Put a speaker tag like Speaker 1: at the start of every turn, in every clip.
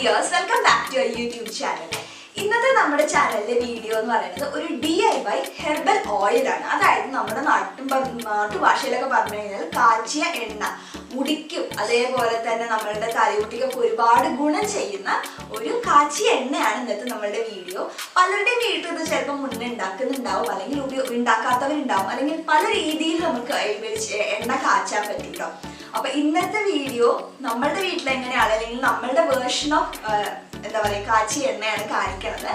Speaker 1: dears, welcome back to our YouTube channel. ഇന്നത്തെ നമ്മുടെ ചാനലിലെ വീഡിയോ എന്ന് പറയുന്നത് ഒരു DIY ഹെർബൽ ഓയിൽ ആണ്. അതായത് നമ്മുടെ നാട്ടുഭാഷയിലൊക്കെ പറഞ്ഞു കഴിഞ്ഞാൽ കാച്ചിയ എണ്ണ മുടിക്കും അതേപോലെ തന്നെ നമ്മളുടെ തലമുടിക്കൊക്കെ ഒരുപാട് ഗുണം ചെയ്യുന്ന ഒരു കാച്ചിയ എണ്ണയാണ് ഇന്നത്തെ നമ്മളുടെ വീഡിയോ. പലരുടെയും വീട്ടിൽ ഇത് ചിലപ്പോൾ മുന്നേ ഉണ്ടാക്കുന്നുണ്ടാവും, അല്ലെങ്കിൽ ഉണ്ടാക്കാത്തവരുണ്ടാവും, അല്ലെങ്കിൽ പല രീതിയിൽ നമുക്ക് എണ്ണ കാച്ചാൻ പറ്റും കേട്ടോ. അപ്പൊ ഇന്നത്തെ വീഡിയോ നമ്മളുടെ വീട്ടിൽ എങ്ങനെയാണ്, അല്ലെങ്കിൽ നമ്മളുടെ വേർഷൻ ഓഫ് എന്താ പറയുക കാച്ചിയ എണ്ണയാണ് കാണിക്കണത്.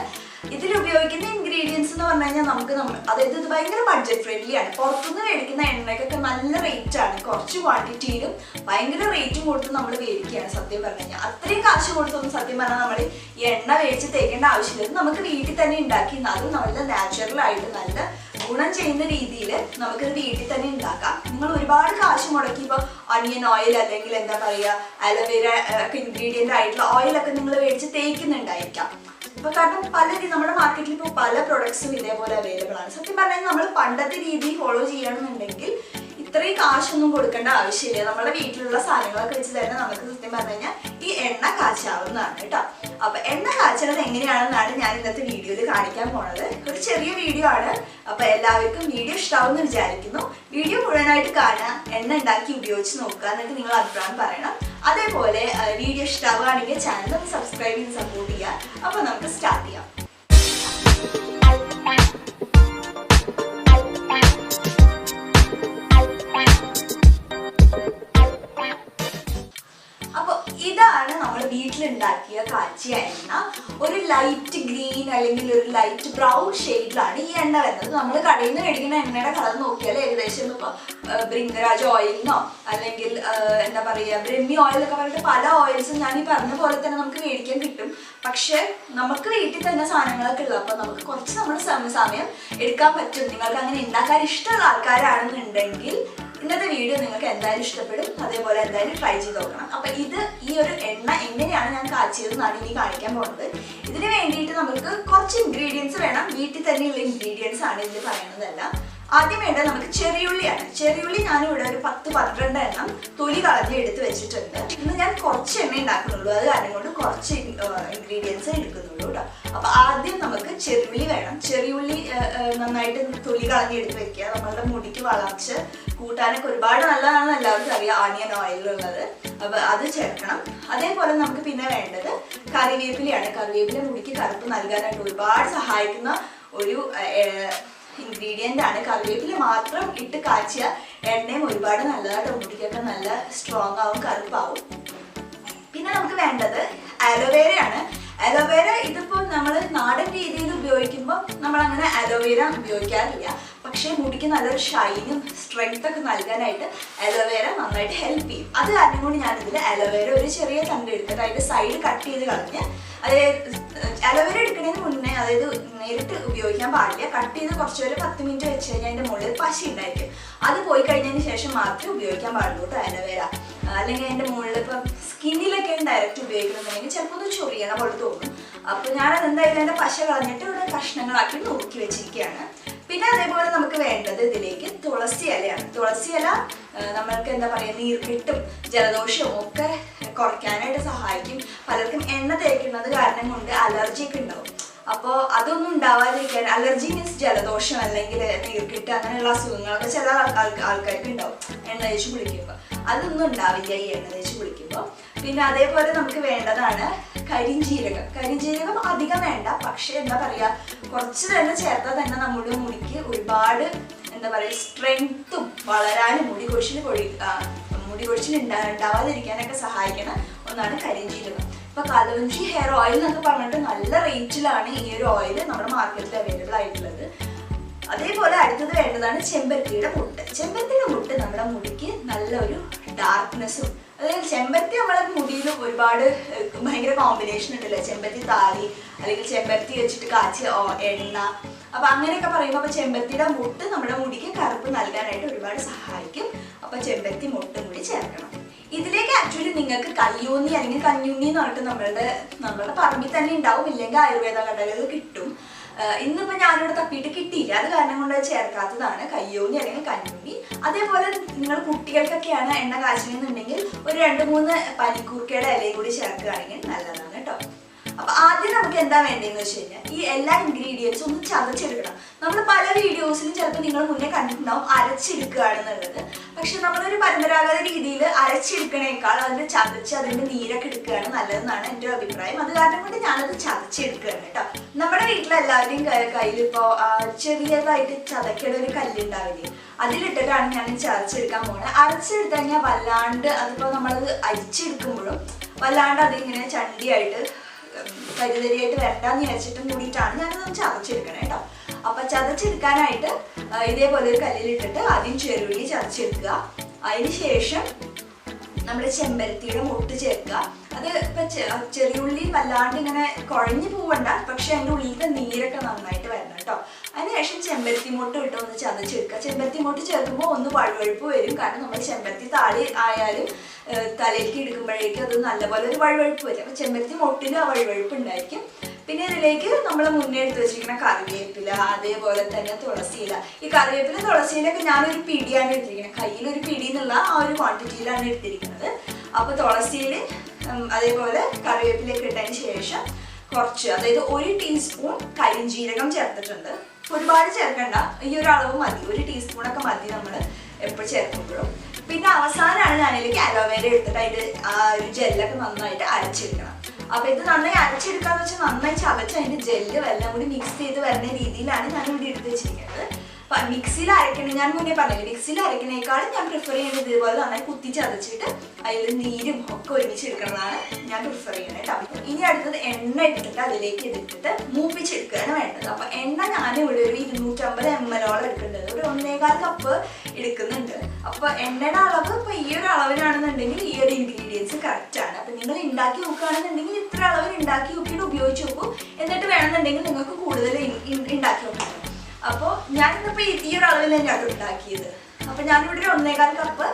Speaker 1: ഇതിൽ ഉപയോഗിക്കുന്ന ഇൻഗ്രീഡിയൻസ് എന്ന് പറഞ്ഞു കഴിഞ്ഞാൽ അതായത് ഇത് ഭയങ്കര ബഡ്ജറ്റ് ഫ്രണ്ട്ലി ആണ്. പുറത്തുനിന്ന് മേടിക്കുന്ന എണ്ണയ്ക്കൊക്കെ നല്ല റേറ്റ് ആണ്, കുറച്ച് ക്വാണ്ടിറ്റിയിലും ഭയങ്കര റേറ്റും കൊടുത്ത് നമ്മൾ മേടിക്കുകയാണ്. സത്യം പറഞ്ഞു കഴിഞ്ഞാൽ അത്രയും കാശ് കൊടുത്തൊന്നും സത്യം പറഞ്ഞാൽ നമ്മൾ ഈ എണ്ണ മേടിച്ച് തേക്കേണ്ട ആവശ്യമില്ല. നമുക്ക് വീട്ടിൽ തന്നെ ഉണ്ടാക്കി, അതും നല്ല നാച്ചുറൽ ആയിട്ട് നല്ല ഗുണം ചെയ്യുന്ന രീതിയിൽ നമുക്കിത് വീട്ടിൽ തന്നെ ഉണ്ടാക്കാം. നിങ്ങൾ ഒരുപാട് കാശ് മുടക്കി ഇപ്പോൾ അണിയൻ ഓയിൽ അല്ലെങ്കിൽ എന്താ പറയുക അലോവേര ഒക്കെ ഇൻഗ്രീഡിയൻ്റ് ആയിട്ടുള്ള ഓയിലൊക്കെ നിങ്ങൾ മേടിച്ച് തേക്കുന്നുണ്ടായിരിക്കാം. ഇപ്പൊ കാരണം നമ്മുടെ മാർക്കറ്റിൽ ഇപ്പോൾ പല പ്രൊഡക്ട്സും ഇതേപോലെ അവൈലബിൾ ആണ്. സത്യം പറഞ്ഞാൽ നമ്മൾ പണ്ടത്തെ രീതി ഫോളോ ചെയ്യണമെന്നുണ്ടെങ്കിൽ ഇത്രയും കാശൊന്നും കൊടുക്കേണ്ട ആവശ്യമില്ല. നമ്മുടെ വീട്ടിലുള്ള സാധനങ്ങളൊക്കെ വെച്ച് തന്നെ നമുക്ക് സത്യം പറഞ്ഞു കഴിഞ്ഞാൽ ഈ എണ്ണ കാച്ചാവുന്നതാണ് കേട്ടോ. അപ്പൊ എണ്ണ കാച്ചണത് എങ്ങനെയാണെന്നാണ് ഞാൻ ഇന്നത്തെ വീഡിയോയിൽ കാണിക്കാൻ പോണത്. ഒരു ചെറിയ വീഡിയോ ആണ്, അപ്പൊ എല്ലാവർക്കും വീഡിയോ ഇഷ്ടാവുമെന്ന് വിചാരിക്കുന്നു. വീഡിയോ മുഴുവനായിട്ട് കാണുക, എണ്ണ ഉണ്ടാക്കി ഉപയോഗിച്ച് നോക്കുക, എന്നിട്ട് നിങ്ങൾ അഭിപ്രായം പറയണം. അതേപോലെ വീഡിയോ ഇഷ്ടാവുകയാണെങ്കിൽ ചാനൽ ഒന്ന് സബ്സ്ക്രൈബ് ചെയ്ത് സപ്പോർട്ട് ചെയ്യുക. അപ്പൊ നമുക്ക് സ്റ്റാർട്ട് ചെയ്യാം. ഇതാണ് നമ്മൾ വീട്ടിലുണ്ടാക്കിയ കാച്ചിയ എണ്ണ. ഒരു ലൈറ്റ് ഗ്രീൻ അല്ലെങ്കിൽ ഒരു ലൈറ്റ് ബ്രൗൺ ഷെയ്ഡിലാണ് ഈ എണ്ണ വരുന്നത്. നമ്മൾ കടയിൽ നിന്ന് മേടിക്കുന്ന എണ്ണയുടെ കളർ നോക്കിയാൽ ഏകദേശം ഇപ്പോൾ ബ്രിങ്കരാജ് ഓയിലിനോ അല്ലെങ്കിൽ എന്താ പറയുക ബ്രഹ്മി ഓയിൽ എന്നൊക്കെ പറഞ്ഞിട്ട് പല ഓയിൽസും ഞാൻ ഈ പറഞ്ഞ പോലെ തന്നെ നമുക്ക് മേടിക്കാൻ കിട്ടും. പക്ഷെ നമുക്ക് വീട്ടിൽ തന്നെ സാധനങ്ങളൊക്കെ ഉള്ളത്, അപ്പോൾ നമുക്ക് കുറച്ച് നമ്മുടെ സമയം എടുക്കാൻ പറ്റും. നിങ്ങൾക്ക് അങ്ങനെ ഉണ്ടാക്കാൻ ഇഷ്ടമുള്ള ആൾക്കാരാണെന്നുണ്ടെങ്കിൽ ഇന്നത്തെ വീഡിയോ നിങ്ങൾക്ക് എന്തായാലും ഇഷ്ടപ്പെടും. അതേപോലെ എന്തായാലും ട്രൈ ചെയ്ത് നോക്കണം. അപ്പൊ ഈ ഒരു എണ്ണ എങ്ങനെയാണ് ഞാൻ കാച്ചിയതെന്നാണ് ഇനി കാണിക്കാൻ പോകുന്നത്. ഇതിന് വേണ്ടിയിട്ട് നമുക്ക് കുറച്ച് ഇൻഗ്രീഡിയൻസ് വേണം. വീട്ടിൽ തന്നെയുള്ള ഇൻഗ്രീഡിയൻസ് ആണ് ഇതിൽ പറയുന്നതല്ല. ആദ്യം വേണ്ടത് നമുക്ക് ചെറിയുള്ളിയാണ്. ചെറിയുള്ളി ഞാനിവിടെ ഒരു 10-12 എണ്ണം തൊലി കളഞ്ഞ് എടുത്ത് വെച്ചിട്ടുണ്ട്. ഇന്ന് ഞാൻ കുറച്ച് എണ്ണ ഉണ്ടാക്കുന്നുള്ളൂ, അത് കാരണം കൊണ്ട് കുറച്ച് ഇൻഗ്രീഡിയൻസ് എടുക്കുന്നുള്ളൂ കേട്ടോ. അപ്പൊ ആദ്യം നമുക്ക് ചെറിയുള്ളി വേണം. ചെറിയുള്ളി നന്നായിട്ട് തൊലി കളഞ്ഞ് എടുത്ത് വെക്കുക. നമ്മളുടെ മുടിക്ക് വളർച്ച കൂട്ടാനൊക്കെ ഒരുപാട് നല്ലതാണെന്ന് എല്ലാവർക്കും അറിയാം, ആനിയൻ ഓയിലുള്ളത്. അപ്പൊ അത് ചേർക്കണം. അതേപോലെ നമുക്ക് പിന്നെ വേണ്ടത് കറിവേപ്പിലയാണ്. കറിവേപ്പില മുടിക്ക് കറുപ്പ് നൽകാനായിട്ട് ഒരുപാട് സഹായിക്കുന്ന ഒരു ഇൻഗ്രീഡിയൻ്റ് ആണ്. കറിവേപ്പില മാത്രം ഇട്ട് കാച്ചിയ എണ്ണയും ഒരുപാട് നല്ലതായിട്ട് മുടിക്കൊക്കെ നല്ല സ്ട്രോങ് ആവും, കറുപ്പാവും. പിന്നെ നമുക്ക് വേണ്ടത് അലോവേരയാണ്. അലോവേര ഇതിപ്പോൾ നമ്മൾ നാടൻ രീതിയിൽ ഉപയോഗിക്കുമ്പോൾ നമ്മളങ്ങനെ അലോവേര ഉപയോഗിക്കാറില്ല. പക്ഷേ മുടിക്ക് നല്ലൊരു ഷൈനും സ്ട്രെങ്ത് ഒക്കെ നൽകാനായിട്ട് അലോവേര നന്നായിട്ട് ഹെൽപ്പ് ചെയ്യും. അത് കാരണം കൊണ്ട് ഞാനിതിൽ അലോവേര ഒരു ചെറിയ തണ്ട് എടുത്തിട്ട് അതിൻ്റെ സൈഡ് കട്ട് ചെയ്ത് കളഞ്ഞ്, അതായത് അലോവേര എടുക്കുന്നതിന് മുന്നേ, അതായത് നേരിട്ട് ഉപയോഗിക്കാൻ പാടില്ല. കട്ട് ചെയ്ത് കുറച്ച് ഒരു 10 മിനിറ്റ് വെച്ച് കഴിഞ്ഞാൽ അതിൻ്റെ മുകളിൽ പശ ഉണ്ടായിരിക്കും. അത് പോയി കഴിഞ്ഞതിന് ശേഷം മാത്രമേ ഉപയോഗിക്കാൻ പാടുള്ളൂ കേട്ടോ അലോവേര. അല്ലെങ്കിൽ അതിൻ്റെ മുകളിൽ ഇപ്പം സ്കിന്നിലൊക്കെ ഡയറക്റ്റ് ഉപയോഗിക്കുന്നുണ്ടെങ്കിൽ ചിലപ്പോൾ ഒന്ന് ചൊറിയണ പോലെ തോന്നും. അപ്പോൾ ഞാനത് എന്തായാലും അതിൻ്റെ പശ കളഞ്ഞിട്ട് ഇവിടെ കഷ്ണങ്ങളാക്കി നുറുക്കി വെച്ചിരിക്കുകയാണ്. പിന്നെ അതേപോലെ നമുക്ക് വേണ്ടത് ഇതിലേക്ക് തുളസി ഇലയാണ്. തുളസി ഇല നമ്മൾക്ക് എന്താ പറയുക നീർക്കെട്ടും ജലദോഷവും ഒക്കെ കുറയ്ക്കാനായിട്ട് സഹായിക്കും. പലർക്കും എണ്ണ തേക്കുന്നത് കാരണം കൊണ്ട് അലർജി ഒക്കെ ഉണ്ടാവും. അപ്പോൾ അതൊന്നും ഉണ്ടാവാതിരിക്കാൻ, അലർജി മീൻസ് ജലദോഷം അല്ലെങ്കിൽ നീർക്കെട്ട് അങ്ങനെയുള്ള അസുഖങ്ങളൊക്കെ ചില ആൾക്കാർക്ക് ഉണ്ടാവും എണ്ണ തേച്ച് കുളിക്കുമ്പോൾ. അതൊന്നും ഉണ്ടാവില്ല ഈ എണ്ണ തേച്ച് കുളിക്കുമ്പോൾ. പിന്നെ അതേപോലെ നമുക്ക് വേണ്ടതാണ് കരിഞ്ജീരകം. കരിഞ്ജീരകം അധികം വേണ്ട, പക്ഷെ എന്താ പറയുക കുറച്ച് തന്നെ ചേർത്താൽ തന്നെ നമ്മുടെ മുടിക്ക് ഒരുപാട് എന്താ പറയുക സ്ട്രെങ്ത്തും വളരാനും മുടി കൊഴിച്ചിൽ ഉണ്ടാവാതിരിക്കാനൊക്കെ സഹായിക്കുന്ന ഒന്നാണ് കരിഞ്ജീരകം. ഇപ്പൊ കലോഞ്ചി ഹെയർ ഓയിൽ എന്നൊക്കെ പറഞ്ഞിട്ട് നല്ല റേറ്റിലാണ് ഈ ഒരു ഓയിൽ നമ്മുടെ മാർക്കറ്റിൽ അവൈലബിൾ ആയിട്ടുള്ളത്. അതേപോലെ അടുത്തത് വേണ്ടതാണ് ചെമ്പരത്തിയുടെ മുട്ട്. ചെമ്പരത്തിയുടെ മുട്ട് നമ്മുടെ മുടിക്ക് നല്ലൊരു ഡാർക്ക്നെസ്സും, അതായത് ചെമ്പരത്തി നമ്മളെ മുടിയിൽ ഒരുപാട് ഭയങ്കര കോമ്പിനേഷൻ ഉണ്ടല്ലോ, ചെമ്പരത്തി താളി അല്ലെങ്കിൽ ചെമ്പരത്തി വെച്ചിട്ട് കാച്ചിയ എണ്ണ. അപ്പൊ അങ്ങനെയൊക്കെ പറയുമ്പോൾ അപ്പൊ ചെമ്പരത്തിയുടെ മുട്ട് നമ്മുടെ മുടിക്ക് കറുപ്പ് നൽകാനായിട്ട് ഒരുപാട് സഹായിക്കും. അപ്പൊ ചെമ്പരത്തി മുട്ടും കൂടി ചേർക്കണം. ഇതിലേക്ക് ആക്ച്വലി നിങ്ങൾക്ക് കയ്യൂന്നി അല്ലെങ്കിൽ കഞ്ഞുണ്ണി എന്ന് പറഞ്ഞിട്ട് നമ്മളുടെ പറമ്പിൽ തന്നെ ഉണ്ടാവും, ഇല്ലെങ്കിൽ ആയുർവേദ കടകളിൽ കിട്ടും. ഇന്നിപ്പോൾ ഞാനിവിടെ തപ്പിയിട്ട് കിട്ടിയില്ല, അത് കാരണം കൊണ്ട് ചേർക്കാത്തതാണ് കയ്യൂന്നി അല്ലെങ്കിൽ കഞ്ഞുണ്ണി. അതേപോലെ നിങ്ങൾ കുട്ടികൾക്കൊക്കെയാണ് എണ്ണ കാച്ചണമെന്നുണ്ടെങ്കിൽ ഒരു 2-3 പനിക്കൂർക്കയുടെ ഇലയും കൂടി ചേർക്കുകയാണെങ്കിൽ നല്ലതാണ് കേട്ടോ. ആദ്യം നമുക്ക് എന്താ വേണ്ടതെന്ന് വെച്ച് കഴിഞ്ഞാൽ ഈ എല്ലാ ഇൻഗ്രീഡിയൻസും ഒന്ന് ചതച്ചെടുക്കണം. നമ്മൾ പല വീഡിയോസിലും ചിലപ്പോൾ നിങ്ങൾ മുന്നേ കണ്ടിട്ടുണ്ടാവും അരച്ചെടുക്കുകയാണെന്നുള്ളത്. പക്ഷെ നമ്മളൊരു പരമ്പരാഗത രീതിയിൽ അരച്ചെടുക്കണേക്കാൾ അതിൻ്റെ ചതച്ച് അതിൻ്റെ നീരൊക്കെ എടുക്കുകയാണ് നല്ലതെന്നാണ് എൻ്റെ ഒരു അഭിപ്രായം. അത് കാരണം കൊണ്ട് ഞാനത് ചതച്ചെടുക്കുകയാണ് കേട്ടോ. നമ്മുടെ വീട്ടിലെല്ലാവരുടെയും കയ്യിൽ ഇപ്പോൾ ചെറിയതായിട്ട് ചതക്കേണ്ട ഒരു കല്ലുണ്ടാവില്ലേ, അതിലിട്ടിട്ടാണ് ഞാൻ ചതച്ചെടുക്കാൻ പോകുന്നത്. അരച്ചെടുത്ത് കഴിഞ്ഞാൽ വല്ലാണ്ട് അതിപ്പോൾ നമ്മളത് അരിച്ചെടുക്കുമ്പോഴും വല്ലാണ്ട് അതിങ്ങനെ ചണ്ടിയായിട്ട് തരിതരിയായിട്ട് വരണ്ടാന്ന് വിചാരിച്ചിട്ടും കൂടിയിട്ടാണ് ഞാനത് ചതച്ചെടുക്കണേ കേട്ടോ. അപ്പം ചതച്ചെടുക്കാനായിട്ട് ഇതേപോലെ ഒരു കല്ലിലിട്ടിട്ട് ആദ്യം ചെറുള്ളി ചതച്ചെടുക്കുക. അതിന് ശേഷം നമ്മൾ ചെമ്പരത്തിയുടെ മൊട്ട് ചേർക്കുക. അത് ഇപ്പം ചെറിയുള്ളി വല്ലാണ്ട് ഇങ്ങനെ കുഴഞ്ഞു പോവണ്ട, പക്ഷെ അതിൻ്റെ ഉള്ളിലത്തെ നീരൊക്കെ നന്നായിട്ട് വരണം കേട്ടോ. അതിനുശേഷം ചെമ്പരത്തി മൊട്ട് ഇട്ട് ഒന്ന് ചതച്ചെടുക്കുക. ചെമ്പരത്തി മൊട്ട് ചേർക്കുമ്പോൾ ഒന്ന് വഴുവഴുപ്പ് വരും, കാരണം നമ്മൾ ചെമ്പരത്തി താളി ആയാലും തലയിലേക്ക് എടുക്കുമ്പോഴേക്കും അത് നല്ലപോലെ ഒരു വഴുവഴുപ്പ് വരും. അപ്പം ചെമ്പരത്തി മൊട്ടിന് ആ വഴുവഴുപ്പ് ഉണ്ടായിരിക്കും. പിന്നെ ഇതിലേക്ക് നമ്മൾ മുന്നേ എടുത്ത് വെച്ചിരിക്കുന്ന കറിവേപ്പില, അതേപോലെ തന്നെ തുളസിയില. ഈ കറിവേപ്പില തുളസിയിലൊക്കെ ഞാനൊരു പിടിയാണ് എടുത്തിരിക്കുന്നത്, കയ്യിലൊരു പിടി എന്നുള്ള ആ ഒരു ക്വാണ്ടിറ്റിയിലാണ് എടുത്തിരിക്കുന്നത്. അപ്പോൾ തുളസിയിൽ അതേപോലെ കറിവേപ്പിലൊക്കെ ഇട്ടതിന് ശേഷം കുറച്ച്, അതായത് 1 ടീസ്പൂൺ കരിഞ്ജീരകം ചേർത്തിട്ടുണ്ട്. ഒരുപാട് ചേർക്കണ്ട, ഈ ഒരു അളവ് മതി, 1 ടീസ്പൂണൊക്കെ മതി നമ്മൾ എപ്പോൾ ചേർക്കുമ്പോഴും. പിന്നെ അവസാനമാണ് ഞാനിതിലേക്ക് അലോവേര എടുത്തിട്ട് അതിൻ്റെ ആ ഒരു ജെല്ലൊക്കെ നന്നായിട്ട് അരച്ചെടുക്കണം. അപ്പോൾ ഇത് നന്നായി അരച്ചെടുക്കാന്ന് വെച്ചാൽ നന്നായി ചതച്ച് അതിൻ്റെ ജെല്ല് എല്ലാം കൂടി മിക്സ് ചെയ്ത് വരുന്ന രീതിയിലാണ് ഞാനിവിടെ എടുത്ത് വെച്ചിരിക്കുന്നത്. മിക്സിയിൽ അരക്കണേ, ഞാൻ മുന്നേ പറഞ്ഞില്ലേ, മിക്സിയിൽ അരക്കണേക്കാളും ഞാൻ പ്രിഫർ ചെയ്യുന്നത് ഇതുപോലെ നന്നായി കുത്തി ചതച്ചിട്ട് അതിൽ നീരും ഒക്കെ ഒരുമിച്ച് എടുക്കുന്നതാണ് ഞാൻ പ്രിഫർ ചെയ്യുന്നത് കേട്ടോ. ഇനി അടുത്തത് എണ്ണ ഇട്ടിട്ട് അതിലേക്ക് ഇതിട്ടിട്ട് മൂപ്പിച്ചെടുക്കുകയാണ് വേണ്ടത്. അപ്പോൾ എണ്ണ ഞാനിവിടെ ഒരു 250 ml എടുക്കേണ്ടത്, ഒരു 1.25 കപ്പ് എടുക്കുന്നുണ്ട്. അപ്പോൾ എണ്ണയുടെ അളവ് ഇപ്പോൾ ഈ ഒരു അളവിനാണെന്നുണ്ടെങ്കിൽ ഈ ഒരു ഇൻഗ്രീഡിയൻസ് കറക്റ്റാണ്. അപ്പോൾ നിങ്ങൾ ഉണ്ടാക്കി നോക്കുകയാണെന്നുണ്ടെങ്കിൽ ഇത്ര അളവിൽ ഉണ്ടാക്കി നോക്കിയിട്ട് ഉപയോഗിച്ച് നോക്കൂ. എന്നിട്ട് വേണമെന്നുണ്ടെങ്കിൽ നിങ്ങൾക്ക് കൂടുതൽ ഉണ്ടാക്കി നോക്കാം. അപ്പോൾ ഞാനിന്നിപ്പോൾ ഈ ഒരു അളവിൽ തന്നെയാണ് ഉണ്ടാക്കിയത്. അപ്പോൾ ഞാനിവിടെ ഒരു 1.25 കപ്പ്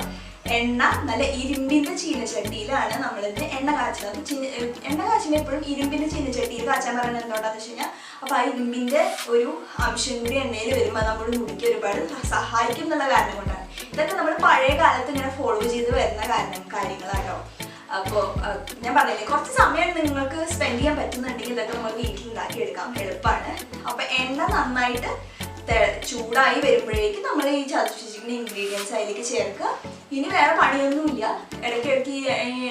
Speaker 1: എണ്ണ നല്ല ഇരുമ്പിൻ്റെ ചീനച്ചട്ടിയിലാണ് നമ്മളിത് എണ്ണ കാച്ചുന്നത്. എണ്ണ കാച്ചുമ്പോൾ എപ്പോഴും ഇരുമ്പിൻ്റെ ചീനച്ചട്ടിയിൽ കാച്ചാൻ പറയുന്നത് എന്തുകൊണ്ടാണെന്ന് വെച്ച് കഴിഞ്ഞാൽ അപ്പോൾ ആ ഇരുമ്പിൻ്റെ ഒരു അംശം കൂടി എണ്ണയിൽ വരുമ്പോൾ നമ്മുടെ മുടിക്ക് ഒരുപാട് സഹായിക്കും എന്നുള്ള കാരണം കൊണ്ടാണ്. ഇതൊക്കെ നമ്മൾ പഴയ കാലത്ത് ഇങ്ങനെ ഫോളോ ചെയ്ത് വരുന്ന കാര്യങ്ങളാട്ടോ. അപ്പോൾ ഞാൻ പറഞ്ഞില്ലേ, കുറച്ച് സമയം നിങ്ങൾക്ക് സ്പെൻഡ് ചെയ്യാൻ പറ്റുന്നുണ്ടെങ്കിൽ ഇതൊക്കെ നമ്മൾ വീട്ടിലുണ്ടാക്കി എടുക്കാം, എളുപ്പമാണ്. അപ്പോൾ എണ്ണ നന്നായിട്ട് ചൂടായി വരുമ്പോഴേക്കും നമ്മൾ ഈ ചതച്ചിരിക്കുന്ന ഇൻഗ്രീഡിയൻസ് അതിലേക്ക് ചേർക്കുക. ഇനി വേറെ പണിയൊന്നുമില്ല, ഇടയ്ക്കിടയ്ക്ക് ഈ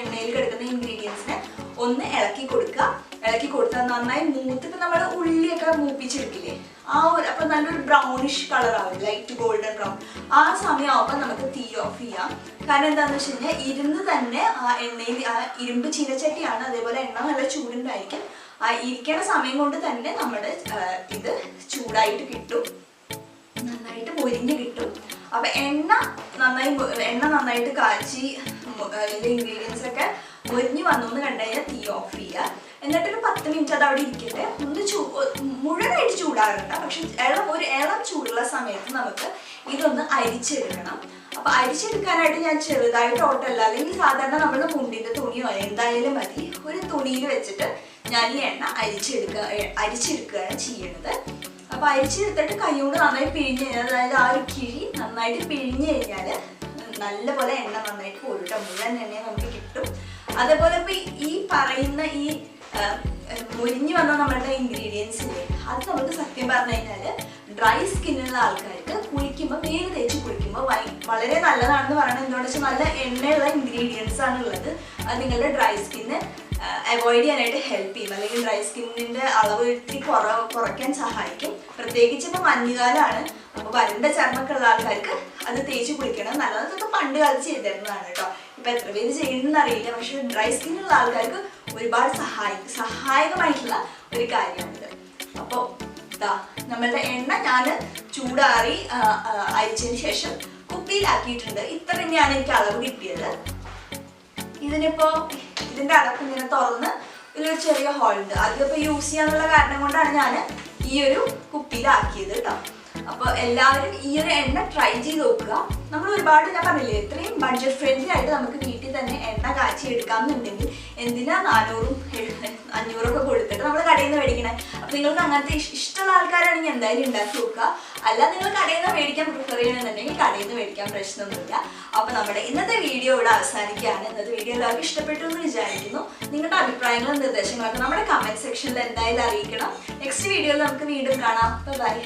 Speaker 1: എണ്ണയിൽ കിടക്കുന്ന ഇൻഗ്രീഡിയൻസിനെ ഒന്ന് ഇളക്കി കൊടുക്കുക. ഇളക്കി കൊടുത്താൽ നന്നായി മൂത്തിട്ട് നമ്മൾ ഉള്ളിയൊക്കെ മൂപ്പിച്ചെടുക്കില്ലേ, ആ ഒരു അപ്പോൾ നല്ലൊരു ബ്രൗണിഷ് കളറാവും, ലൈറ്റ് ഗോൾഡൻ ബ്രൗൺ. ആ സമയമാകുമ്പോൾ നമുക്ക് തീ ഓഫ് ചെയ്യാം. കാരണം എന്താണെന്ന് വെച്ച് കഴിഞ്ഞാൽ ഇരുന്ന് തന്നെ ആ എണ്ണയിൽ, ആ ഇരുമ്പ് ചീനച്ചട്ടിയാണ്, അതേപോലെ എണ്ണ നല്ല ചൂടുണ്ടായിരിക്കും. ആ ഇരിക്കണ സമയം കൊണ്ട് തന്നെ നമ്മുടെ ഇത് ചൂടായിട്ട് കിട്ടും, നന്നായിട്ട് മൊരിഞ്ഞ് കിട്ടും. അപ്പം എണ്ണ നന്നായിട്ട് കാച്ചി ഇതിൻ്റെ ഇൻഗ്രീഡിയൻസ് ഒക്കെ മൊരിഞ്ഞ് വന്നു എന്ന് കണ്ടു കഴിഞ്ഞാൽ തീ ഓഫ് ചെയ്യുക. എന്നിട്ടൊരു 10 മിനിറ്റ് അത് അവിടെ ഇരിക്കട്ടെ. ഒന്ന് മുഴുവനായിട്ട് ചൂടാകണ്ട, പക്ഷെ ഒരു ഇളം ചൂടുള്ള സമയത്ത് നമുക്ക് ഇതൊന്ന് അരിച്ചെടുക്കണം. അപ്പോൾ അരിച്ചെടുക്കാനായിട്ട് ഞാൻ ചെറുതായിട്ട് ഓട്ടല്ല, അല്ലെങ്കിൽ സാധാരണ നമ്മൾ മുണ്ടിൻ്റെ തുണിയോ എന്തായാലും മതി, ഒരു തുണിയിൽ വെച്ചിട്ട് ഞാൻ ഈ എണ്ണ അരിച്ചെടുക്കുകയാണ് ചെയ്യുന്നത്. അപ്പോൾ അരിച്ചെടുത്തിട്ട് കൈകൊണ്ട് നന്നായി പിഴിഞ്ഞ് കഴിഞ്ഞാൽ, അതായത് ആ ഒരു കിഴി നന്നായിട്ട് പിഴിഞ്ഞ് കഴിഞ്ഞാൽ നല്ലപോലെ എണ്ണ നന്നായിട്ട് പോരും, മുഴുവൻ എണ്ണ നമുക്ക് കിട്ടും. അതേപോലെ ഇപ്പോൾ ഈ പറയുന്ന ഈ മുരിഞ്ഞു വന്ന നമ്മളുടെ ഇൻഗ്രീഡിയൻസില്ലേ, അത് നമുക്ക് സത്യം പറഞ്ഞു കഴിഞ്ഞാൽ ഡ്രൈ സ്കിന്നുള്ള ആൾക്കാർക്ക് കുളിക്കുമ്പോൾ, മേല് തേച്ച് കുളിക്കുമ്പോൾ വളരെ നല്ലതാണെന്ന് പറയുന്നത് എന്തുകൊണ്ടെന്ന് വെച്ചാൽ നല്ല എണ്ണയുള്ള ഇൻഗ്രീഡിയൻസ് ആണ് ഉള്ളത്. അത് നിങ്ങളുടെ ഡ്രൈ സ്കിന്ന് അവോയ്ഡ് ചെയ്യാനായിട്ട് ഹെൽപ്പ് ചെയ്യും, അല്ലെങ്കിൽ ഡ്രൈ സ്കിന്നിൻ്റെ അളവ് ഇത്തിരി കുറയ്ക്കാൻ സഹായിക്കും. പ്രത്യേകിച്ച് ഇപ്പോൾ മഞ്ഞുകാലമാണ്, അപ്പോൾ വരണ്ട ചർമ്മമൊക്കെ ഉള്ള ആൾക്കാർക്ക് അത് തേച്ച് കുളിക്കണം നല്ലത്. അതൊക്കെ പണ്ട് കാലത്ത് ചെയ്തിരുന്നതാണ് കേട്ടോ, ഇപ്പം എത്ര പേര് ചെയ്യുന്നതെന്ന് അറിയില്ല. പക്ഷേ ഡ്രൈ സ്കിന്നുള്ള ആൾക്കാർക്ക് ഒരുപാട് സഹായകമായിട്ടുള്ള ഒരു കാര്യമാണിത്. അപ്പോൾ ഇതാ നമ്മളുടെ എണ്ണ ഞാൻ ചൂടാറി അരിച്ചതിന് ശേഷം കുപ്പിയിലാക്കിയിട്ടുണ്ട്. ഇത്ര തന്നെയാണ് എനിക്ക് അളവ് കിട്ടിയത്. ഇതിനിപ്പോൾ ഇതിൻ്റെ അടപ്പ് ഇങ്ങനെ തുറന്ന് ഇതിലൊരു ചെറിയ ഹോളുണ്ട്, അതിപ്പോൾ യൂസ് ചെയ്യാന്നുള്ള കാരണം കൊണ്ടാണ് ഞാൻ ഈ ഒരു കുപ്പിയിലാക്കിയത് കേട്ടോ. അപ്പോൾ എല്ലാവരും ഈ ഒരു എണ്ണ ട്രൈ ചെയ്ത് നോക്കുക. നമ്മൾ ഒരുപാട്, ഞാൻ പറഞ്ഞില്ലേ, ഇത്രയും ബഡ്ജറ്റ് ഫ്രണ്ട്ലി ആയിട്ട് നമുക്ക് വീട്ടിൽ തന്നെ എണ്ണ കാച്ചി എടുക്കാമെന്നുണ്ടെങ്കിൽ എന്തിനാ 400-500 കൊടുത്തിട്ട് നമ്മൾ കടയിൽ നിന്ന് മേടിക്കണേ. അപ്പോൾ നിങ്ങൾക്ക് അങ്ങനത്തെ ഇഷ്ടമുള്ള ആൾക്കാരാണെങ്കിൽ എന്തായാലും ഉണ്ടാക്കി നോക്കുക. അല്ല നിങ്ങൾ കടയിൽ നിന്ന് മേടിക്കാൻ പ്രിഫർ ചെയ്യണമെന്നുണ്ടെങ്കിൽ കടയിൽ നിന്ന് മേടിക്കാൻ പ്രശ്നമൊന്നുമില്ല. അപ്പോൾ നമ്മുടെ ഇന്നത്തെ വീഡിയോ ഇവിടെ അവസാനിക്കുകയാണ്. ഇന്നത്തെ വീഡിയോ എല്ലാവർക്കും ഇഷ്ടപ്പെട്ടു എന്ന് വിചാരിക്കുന്നു. നിങ്ങളുടെ അഭിപ്രായങ്ങളും നിർദ്ദേശങ്ങളൊക്കെ നമ്മുടെ കമൻറ്റ് സെക്ഷനിൽ എന്തായാലും അറിയിക്കണം. നെക്സ്റ്റ് വീഡിയോയിൽ നമുക്ക് വീണ്ടും കാണാം. ബൈ.